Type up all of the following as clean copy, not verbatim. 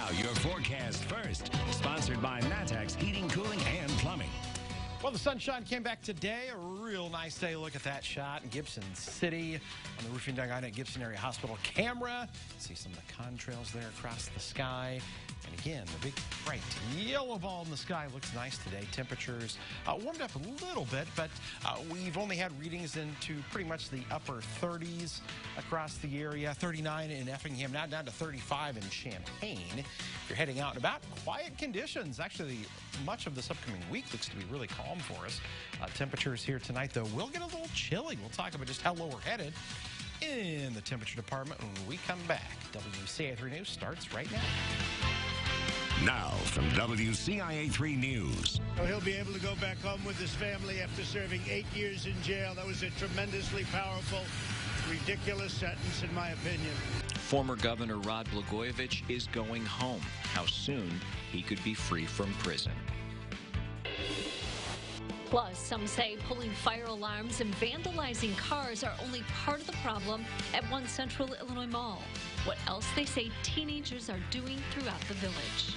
Now, your forecast first, sponsored by Matex Heating, Cooling, and Plumbing. Well, the sunshine came back today. A real nice day. Look at that shot in Gibson City on the Roofing Diagnostic Gibson Area Hospital camera. See some of the contrails there across the sky. And again, the big bright yellow ball in the sky looks nice today. Temperatures warmed up a little bit, but we've only had readings into pretty much the upper 30s across the area. 39 in Effingham, now down to 35 in Champaign. If you're heading out and about, quiet conditions. Actually, much of this upcoming week looks to be really calm for us. Temperatures here tonight, though, will get a little chilly. We'll talk about just how low we're headed in the temperature department when we come back. WCIA 3 News starts right now. Now, from WCIA 3 News. He'll be able to go back home with his family after serving 8 years in jail. That was a tremendously powerful, ridiculous sentence, in my opinion. Former Governor Rod Blagojevich is going home. How soon he could be free from prison. Plus, some say pulling fire alarms and vandalizing cars are only part of the problem at one Central Illinois mall. What else they say teenagers are doing throughout the village.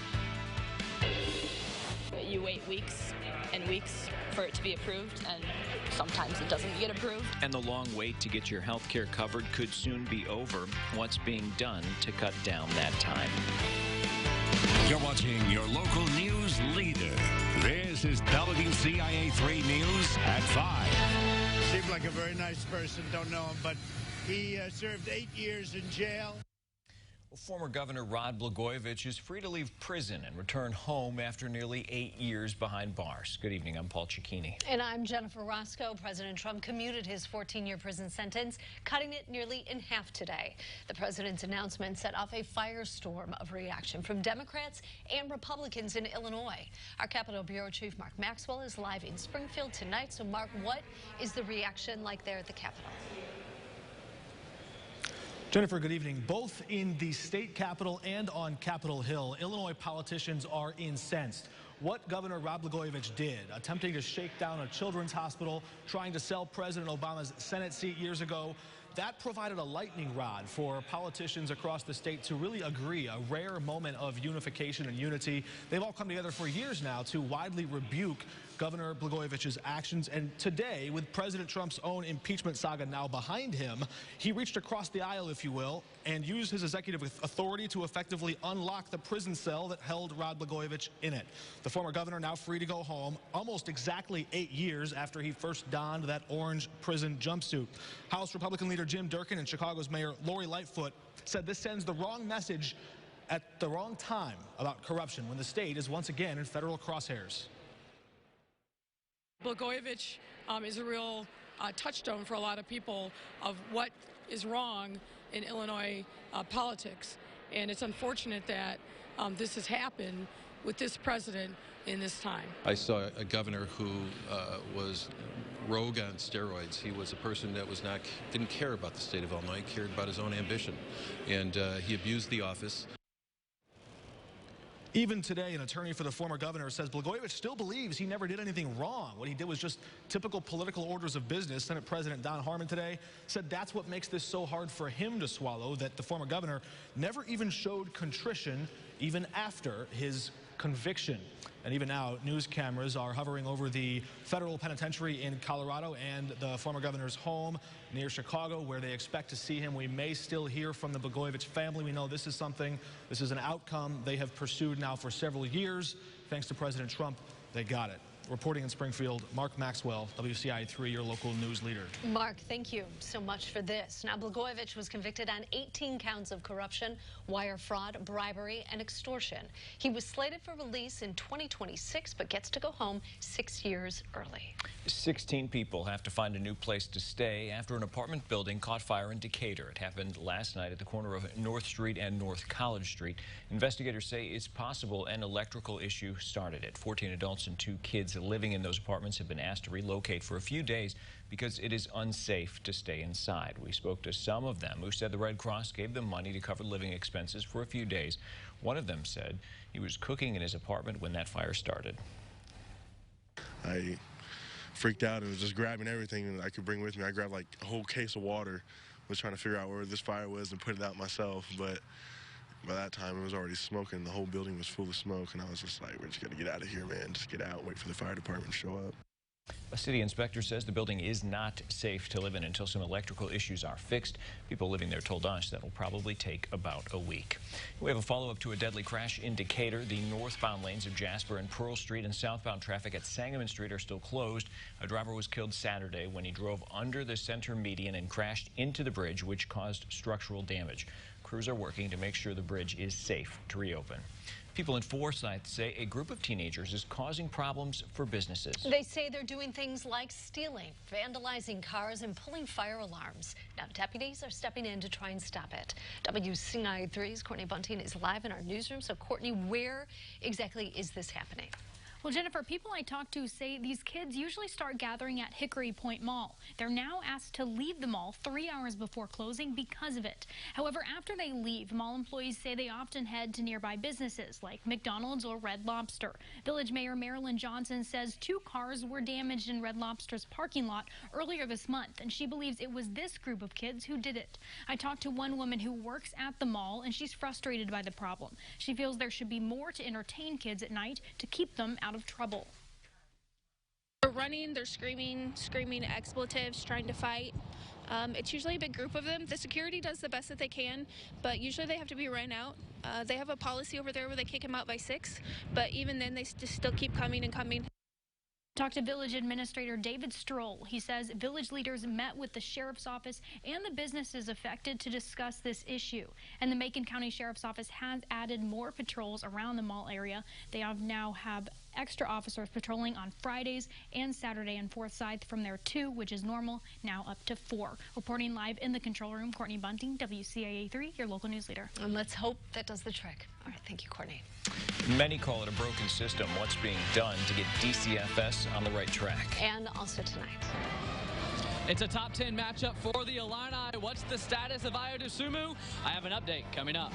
You wait weeks and weeks for it to be approved, and sometimes it doesn't get approved. And the long wait to get your health care covered could soon be over. What's being done to cut down that time? You're watching your local news leader. This is WCIA 3 News at 5. Seems like a very nice person. Don't know him, but he served 8 years in jail. Well, former Governor Rod Blagojevich is free to leave prison and return home after nearly 8 years behind bars. Good evening, I'm Paul CICCHINI. And I'm Jennifer Roscoe. President Trump commuted his 14-year prison sentence, cutting it nearly in half today. The president's announcement set off a firestorm of reaction from Democrats and Republicans in Illinois. Our Capitol Bureau Chief Mark Maxwell is live in Springfield tonight. So, Mark, what is the reaction like there at the Capitol? Jennifer, good evening. Both in the state capitol and on Capitol Hill, Illinois politicians are incensed. What Governor Rod Blagojevich did, attempting to shake down a children's hospital, trying to sell President Obama's Senate seat years ago, that provided a lightning rod for politicians across the state to really agree, a rare moment of unification and unity. They've all come together for years now to widely rebuke Governor Blagojevich's actions. And today, with President Trump's own impeachment saga now behind him, he reached across the aisle, if you will, and used his executive authority to effectively unlock the prison cell that held Rod Blagojevich in it. The former governor now free to go home, almost exactly 8 years after he first donned that orange prison jumpsuit. House Republican leader Jim Durkin and Chicago's Mayor Lori Lightfoot said this sends the wrong message at the wrong time about corruption when the state is once again in federal crosshairs. Blagojevich is a real touchstone for a lot of people of what is wrong in Illinois politics. And it's unfortunate that this has happened with this president in this time. I saw a governor who was rogue on steroids. He was a person that didn't care about the state of Illinois, he cared about his own ambition. And he abused the office. Even today, an attorney for the former governor says Blagojevich still believes he never did anything wrong. What he did was just typical political orders of business. Senate President Don Harmon today said that's what makes this so hard for him to swallow, that the former governor never even showed contrition even after his conviction. And even now, news cameras are hovering over the federal penitentiary in Colorado and the former governor's home near Chicago, where they expect to see him. We may still hear from the Blagojevich family. We know this is an outcome they have pursued now for several years. Thanks to President Trump, they got it. Reporting in Springfield, Mark Maxwell, WCIA 3, your local news leader. Mark, thank you so much for this. Now, Blagojevich was convicted on 18 counts of corruption, wire fraud, bribery, and extortion. He was slated for release in 2026, but gets to go home 6 years early. 16 people have to find a new place to stay after an apartment building caught fire in Decatur. It happened last night at the corner of North Street and North College Street. Investigators say it's possible an electrical issue started it. 14 adults and 2 kids living in those apartments have been asked to relocate for a few days because it is unsafe to stay inside. We spoke to some of them who said the Red Cross gave them money to cover living expenses for a few days. One of them said he was cooking in his apartment when that fire started. I freaked out and was just grabbing everything that I could bring with me. I grabbed like a whole case of water, was trying to figure out where this fire was and put it out myself, but by that time, it was already smoking. The whole building was full of smoke, and I was just like, we're just going to get out of here, man. Just get out and wait for the fire department to show up. A city inspector says the building is not safe to live in until some electrical issues are fixed. People living there told us that will probably take about a week. We have a follow-up to a deadly crash in Decatur. The northbound lanes of Jasper and Pearl Street and southbound traffic at Sangamon Street are still closed. A driver was killed Saturday when he drove under the center median and crashed into the bridge, which caused structural damage. Crews are working to make sure the bridge is safe to reopen. People in Forsyth say a group of teenagers is causing problems for businesses. They say they're doing things like stealing, vandalizing cars, and pulling fire alarms. Now, deputies are stepping in to try and stop it. WCIA 3's Courtney Bunting is live in our newsroom. So, Courtney, where exactly is this happening? Well, Jennifer, people I talked to say these kids usually start gathering at Hickory Point Mall. They're now asked to leave the mall 3 hours before closing because of it. However, after they leave, mall employees say they often head to nearby businesses like McDonald's or Red Lobster. Village Mayor Marilyn Johnson says 2 cars were damaged in Red Lobster's parking lot earlier this month, and she believes it was this group of kids who did it. I talked to one woman who works at the mall, and she's frustrated by the problem. She feels there should be more to entertain kids at night to keep them out of trouble. They're running, they're screaming expletives, trying to fight. It's usually a big group of them. The security does the best that they can, but usually they have to be ran out. They have a policy over there where they kick them out by 6, but even then they just still keep coming and coming. Talked to Village Administrator David Stroll. He says village leaders met with the Sheriff's Office and the businesses affected to discuss this issue. And the Macon County Sheriff's Office has added more patrols around the mall area. They now have extra officers patrolling on Fridays and Saturday in Forsyth from their 2, which is normal, now up to 4. Reporting live in the control room, Courtney Bunting, WCIA 3, your local news leader. And let's hope that does the trick. All right, thank you, Courtney. Many call it a broken system. What's being done to get DCFS on the right track? And also tonight. It's a top 10 matchup for the Illini. What's the status of Io DeSumo? I have an update coming up.